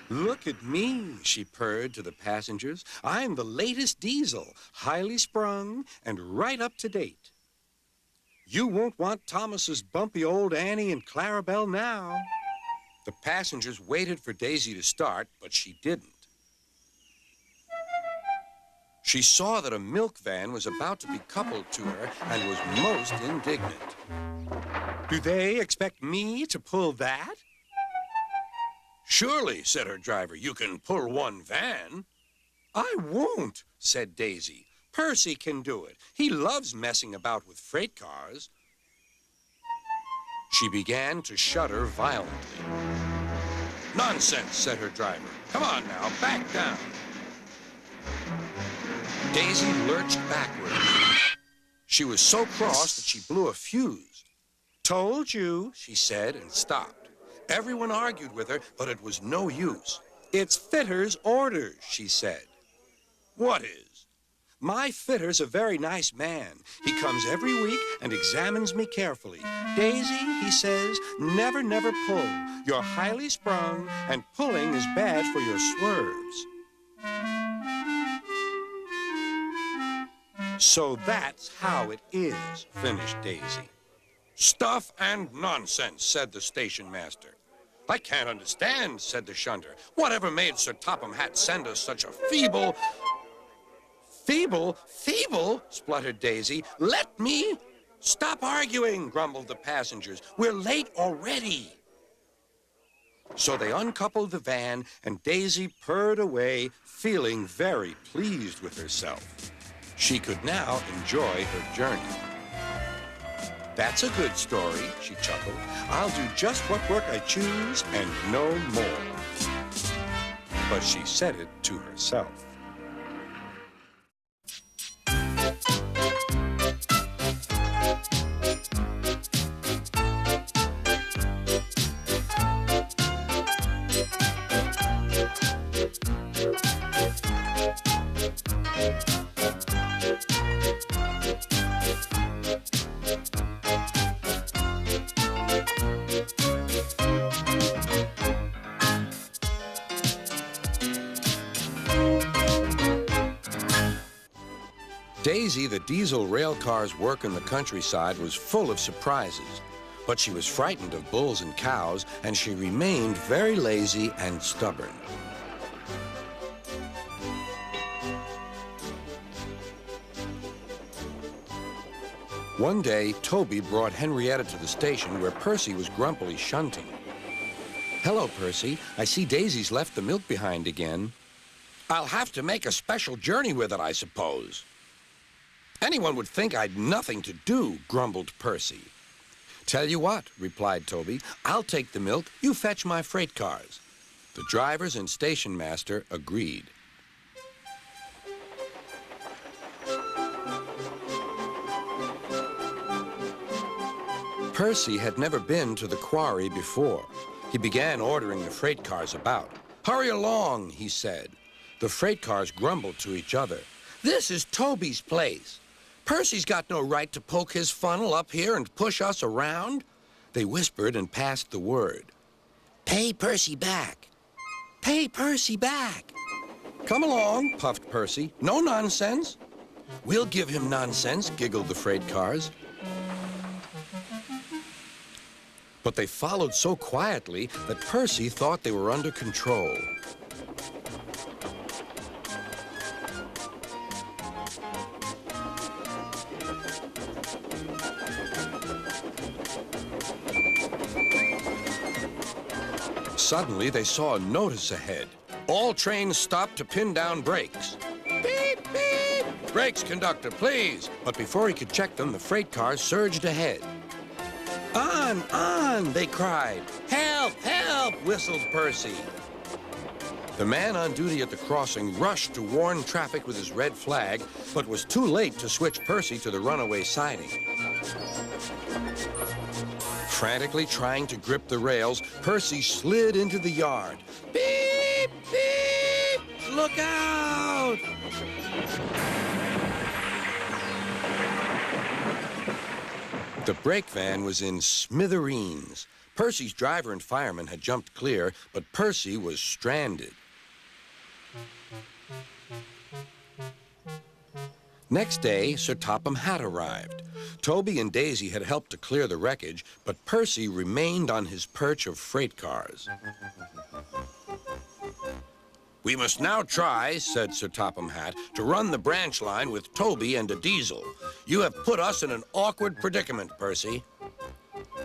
Look at me, she purred to the passengers. I'm the latest diesel, highly sprung and right up to date. You won't want Thomas's bumpy old Annie and Clarabelle now. The passengers waited for Daisy to start, but she didn't. She saw that a milk van was about to be coupled to her and was most indignant. Do they expect me to pull that? Surely, said her driver, you can pull one van. I won't, said Daisy. Percy can do it. He loves messing about with freight cars. She began to shudder violently. Nonsense, said her driver. Come on now, back down. Daisy lurched backwards. She was so cross that she blew a fuse. Told you, she said, and stopped. Everyone argued with her, but it was no use. It's Fitter's orders, she said. What is? My Fitter's a very nice man. He comes every week and examines me carefully. Daisy, he says, never, never pull. You're highly sprung, and pulling is bad for your swerves. So that's how it is, finished Daisy. Stuff and nonsense, said the station master. I can't understand, said the shunter. Whatever made Sir Topham Hatt send us such a feeble... Feeble, spluttered Daisy. Let me... Stop arguing, grumbled the passengers. We're late already. So they uncoupled the van, and Daisy purred away, feeling very pleased with herself. She could now enjoy her journey. That's a good story, she chuckled. I'll do just what work I choose and no more. But she said it to herself. Daisy, the diesel rail car's work in the countryside was full of surprises, but she was frightened of bulls and cows, and she remained very lazy and stubborn. One day, Toby brought Henrietta to the station where Percy was grumpily shunting. Hello, Percy. I see Daisy's left the milk behind again. I'll have to make a special journey with it, I suppose. Anyone would think I'd nothing to do, grumbled Percy. Tell you what, replied Toby, I'll take the milk, you fetch my freight cars. The drivers and station master agreed. Percy had never been to the quarry before. He began ordering the freight cars about. Hurry along, he said. The freight cars grumbled to each other. This is Toby's place. Percy's got no right to poke his funnel up here and push us around. They whispered and passed the word. Pay Percy back. Pay Percy back. Come along, puffed Percy. No nonsense. We'll give him nonsense, giggled the freight cars. But they followed so quietly that Percy thought they were under control. Suddenly, they saw a notice ahead. All trains stop to pin down brakes. Beep, beep! Brakes, conductor, please. But before he could check them, the freight cars surged ahead. On, they cried. Help, help, whistled Percy. The man on duty at the crossing rushed to warn traffic with his red flag, but was too late to switch Percy to the runaway siding. Frantically trying to grip the rails, Percy slid into the yard. Beep, beep, look out! The brake van was in smithereens. Percy's driver and fireman had jumped clear, but Percy was stranded. Next day, Sir Topham Hatt arrived. Toby and Daisy had helped to clear the wreckage, but Percy remained on his perch of freight cars. "We must now try," said Sir Topham Hatt, "to run the branch line with Toby and a diesel. You have put us in an awkward predicament, Percy."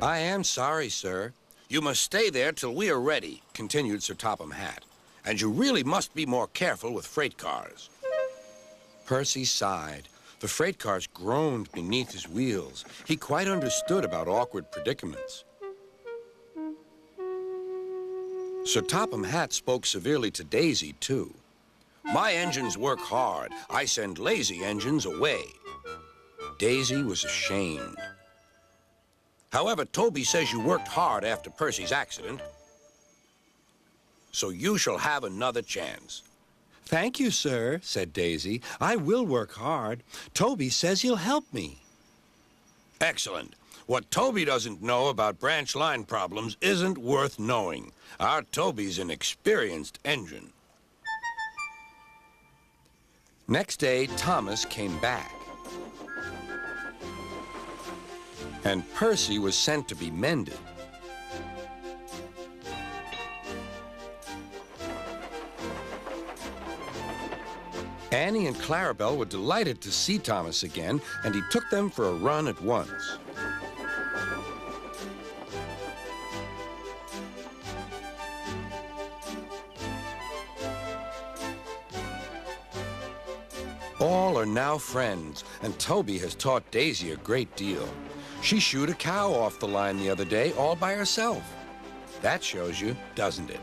"I am sorry, sir." "You must stay there till we are ready," continued Sir Topham Hatt. "And you really must be more careful with freight cars." Percy sighed. The freight cars groaned beneath his wheels. He quite understood about awkward predicaments. Sir Topham Hatt spoke severely to Daisy, too. "My engines work hard. I send lazy engines away." Daisy was ashamed. "However, Toby says you worked hard after Percy's accident, so you shall have another chance." "Thank you, sir," said Daisy. "I will work hard. Toby says he'll help me." "Excellent. What Toby doesn't know about branch line problems isn't worth knowing. Our Toby's an experienced engine." Next day, Thomas came back. And Percy was sent to be mended. Annie and Clarabelle were delighted to see Thomas again, and he took them for a run at once. All are now friends, and Toby has taught Daisy a great deal. She shooed a cow off the line the other day all by herself. That shows you, doesn't it?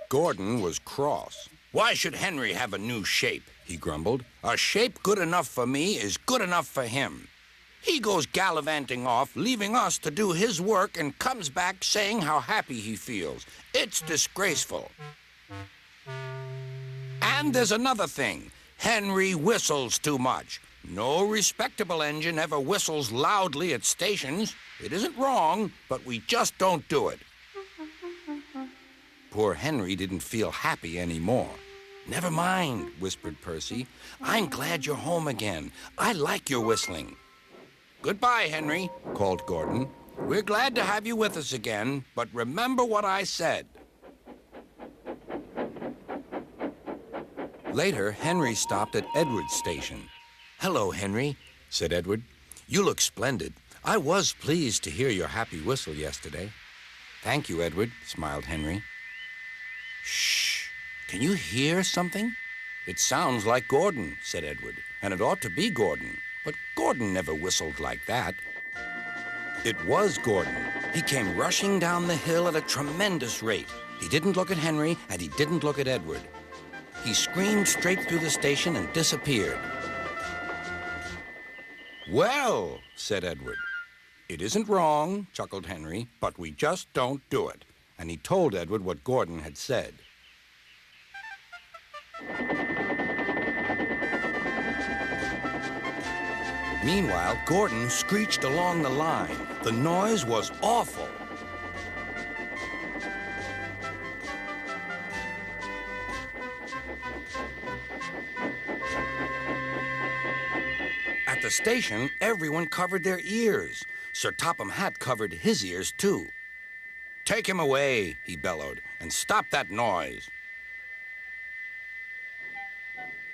Gordon was cross. "Why should Henry have a new shape?" he grumbled. "A shape good enough for me is good enough for him. He goes gallivanting off, leaving us to do his work, and comes back saying how happy he feels. It's disgraceful. And there's another thing. Henry whistles too much. No respectable engine ever whistles loudly at stations. It isn't wrong, but we just don't do it." Poor Henry didn't feel happy anymore. "Never mind," whispered Percy. "I'm glad you're home again. I like your whistling." "Goodbye, Henry," called Gordon. "We're glad to have you with us again, but remember what I said." Later, Henry stopped at Edward's station. "Hello, Henry," said Edward. "You look splendid. I was pleased to hear your happy whistle yesterday." "Thank you, Edward," smiled Henry. "Shh! Can you hear something?" "It sounds like Gordon," said Edward, "and it ought to be Gordon. But Gordon never whistled like that." It was Gordon. He came rushing down the hill at a tremendous rate. He didn't look at Henry, and he didn't look at Edward. He screamed straight through the station and disappeared. "Well," said Edward. "It isn't wrong," chuckled Henry, "but we just don't do it." And he told Edward what Gordon had said. Meanwhile, Gordon screeched along the line. The noise was awful. At the station, everyone covered their ears. Sir Topham Hatt covered his ears, too. "Take him away," he bellowed, "and stop that noise."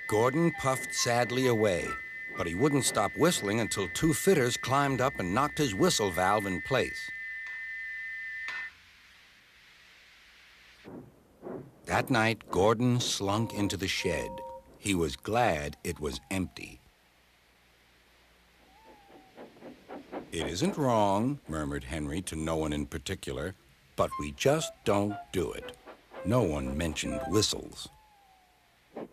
Gordon puffed sadly away, but he wouldn't stop whistling until two fitters climbed up and knocked his whistle valve in place. That night, Gordon slunk into the shed. He was glad it was empty. It isn't wrong, murmured Henry to no one in particular, but we just don't do it. No one mentioned whistles.